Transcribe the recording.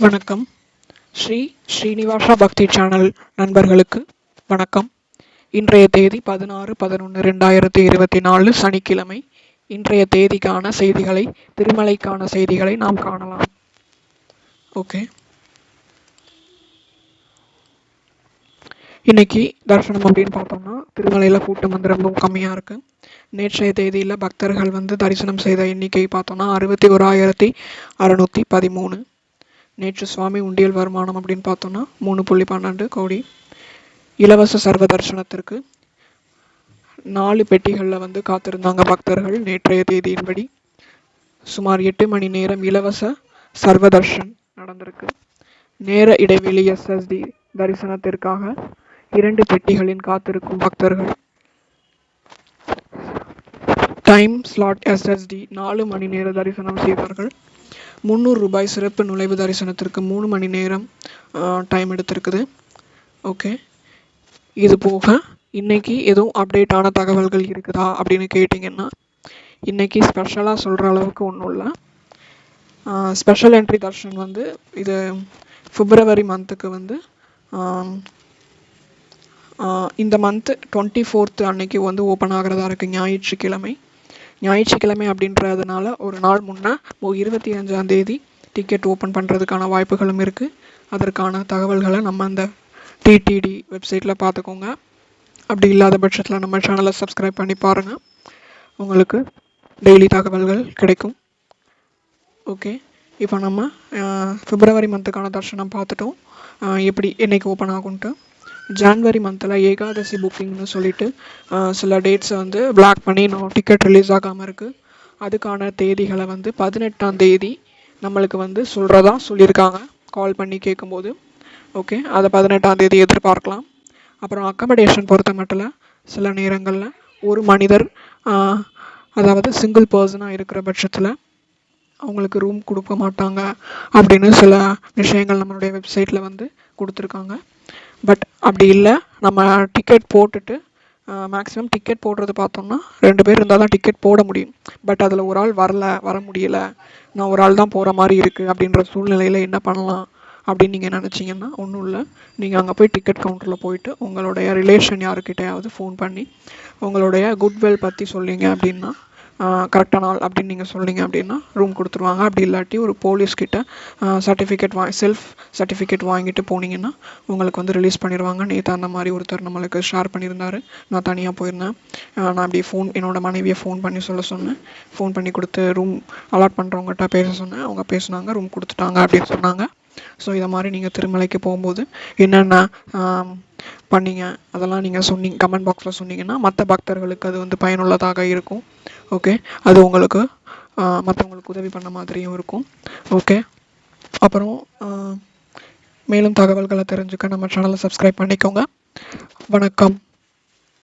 வணக்கம். ஸ்ரீ ஸ்ரீனிவாசா பக்தி சேனல் நண்பர்களுக்கு வணக்கம். இன்றைய தேதி 16/11/2024 சனிக்கிழமை. இன்றைய தேதிக்கான செய்திகளை, திருமலைக்கான செய்திகளை நாம் காணலாம். ஓகே, இன்னைக்கு தரிசனம் அப்படின்னு பார்த்தோம்னா திருமலையில் கூட்டம் வந்து ரொம்ப கம்மியாக இருக்குது. நேற்றைய தேதியில் பக்தர்கள் வந்து தரிசனம் செய்த எண்ணிக்கை பார்த்தோம்னா 61,613. நேற்று சுவாமி உண்டியல் வருமானம் அப்படின்னு பார்த்தோம்னா 3.12 கோடி. இலவச சர்வ தரிசனத்திற்கு 4 பெட்டிகளில் வந்து காத்திருந்தாங்க பக்தர்கள். நேற்றைய தேதியின்படி சுமார் 8 மணி நேரம் இலவச சர்வ தர்ஷன் நடந்திருக்கு. நேர இடைவெளி SSD தரிசனத்திற்காக 2 பெட்டிகளின் காத்திருக்கும் பக்தர்கள். டைம் ஸ்லாட் SSD 4 மணி நேர தரிசனம் செய்தார்கள். 300 ரூபாய் சிறப்பு நுழைவு தரிசனத்திற்கு 3 மணி நேரம் டைம் எடுத்திருக்குது. ஓகே, இது போக இன்னைக்கு எதுவும் அப்டேட்டான தகவல்கள் இருக்குதா அப்படின்னு கேட்டிங்கன்னா, இன்னைக்கு ஸ்பெஷலாக சொல்கிற அளவுக்கு ஒன்றும் இல்லை. ஸ்பெஷல் என்ட்ரி தர்ஷன் வந்து இது பிப்ரவரி மந்த்துக்கு வந்து இந்த மந்த் 24th அன்னைக்கு வந்து ஓப்பன் ஆகிறதா இருக்குது. ஞாயிற்றுக்கிழமை அப்படின்றதுனால ஒரு நாள் முன்னே 25ஆம் தேதி டிக்கெட் ஓப்பன் பண்ணுறதுக்கான வாய்ப்புகளும் இருக்குது. அதற்கான தகவல்களை நம்ம அந்த TTD வெப்சைட்டில் பார்த்துக்கோங்க. அப்படி இல்லாத பட்சத்தில் நம்ம சேனலை சப்ஸ்கிரைப் பண்ணி பாருங்கள், உங்களுக்கு டெய்லி தகவல்கள் கிடைக்கும். ஓகே, இப்போ நம்ம பிப்ரவரி மந்த்துக்கான தர்ஷனம் பார்த்துட்டோம், எப்படி என்னைக்கு ஓப்பன் ஆகும்ன்ட்டு. ஜான்வரி மந்தில் ஏகாதசி புக்கிங்னு சொல்லிட்டு சில டேட்ஸை வந்து பிளாக் பண்ணி இன்னும் டிக்கெட் ரிலீஸ் ஆகாமல் இருக்குது. அதுக்கான தேதிகளை வந்து 18ஆம் தேதி நம்மளுக்கு வந்து சொல்லியிருக்காங்க கால் பண்ணி கேட்கும்போது. ஓகே, அதை 18ஆம் தேதி எதிர்பார்க்கலாம். அப்புறம் அக்கமடேஷன் பொறுத்த மட்டும் சில நேரங்களில் ஒரு மனிதர் அதாவது சிங்கிள் பர்சனாக இருக்கிற பட்சத்தில் அவங்களுக்கு ரூம் கொடுக்க மாட்டாங்க அப்படின்னு சில விஷயங்கள் நம்மளுடைய வெப்சைட்டில் வந்து கொடுத்துருக்காங்க. பட் அப்படி இல்லை, நம்ம டிக்கெட் போட்டுட்டு மேக்ஸிமம் டிக்கெட் போடுறது பார்த்தோம்னா 2 பேர் இருந்தால் தான் டிக்கெட் போட முடியும். பட் அதில் ஒரு ஆள் வர முடியல, நான் ஒரு ஆள் தான் போகிற மாதிரி இருக்குது அப்படின்ற சூழ்நிலையில் என்ன பண்ணலாம் அப்படின்னு நீங்கள் நினச்சிங்கன்னா ஒன்றும் இல்லை. நீங்கள் அங்கே போய் டிக்கெட் கவுண்டரில் போயிட்டு உங்களுடைய ரிலேஷன் யாருக்கிட்டையாவது ஃபோன் பண்ணி உங்களுடைய குட்வில் பற்றி சொன்னீங்க அப்படின்னா, கரெக்டான நாள் அப்படின்னு நீங்கள் சொன்னீங்க அப்படின்னா ரூம் கொடுத்துருவாங்க. அப்படி இல்லாட்டி ஒரு போலீஸ்கிட்ட செல்ஃப் சர்டிஃபிகேட் வாங்கிட்டு போனீங்கன்னா உங்களுக்கு வந்து ரிலீஸ் பண்ணிடுவாங்க. நேற்று அந்த மாதிரி ஒருத்தர் நம்மளுக்கு ஷேர் பண்ணியிருந்தாரு. நான் தனியாக போயிருந்தேன், நான் அப்படி என்னோட மனைவியை ஃபோன் பண்ணி சொன்னேன். ஃபோன் பண்ணி கொடுத்து ரூம் அலாட் பண்ணுறவங்ககிட்ட பேச சொன்னேன். அவங்க பேசுனாங்க, ரூம் கொடுத்துட்டாங்க அப்படின்னு சொன்னாங்க. ஸோ இதை மாதிரி நீங்கள் திருமலைக்கு போகும்போது என்னென்ன பண்ணீங்க அதெல்லாம் நீங்கள் கமெண்ட் பாக்ஸில் சொன்னீங்கன்னா மற்ற பக்தர்களுக்கு அது வந்து பயனுள்ளதாக இருக்கும். ஓகே, அது உங்களுக்கு மற்றவங்களுக்கு உதவி பண்ண மாதிரியும் இருக்கும். ஓகே, அப்புறம் மேலும் தகவல்களை தெரிஞ்சுக்க நம்ம சேனலை சப்ஸ்கிரைப் பண்ணிக்கோங்க. வணக்கம்.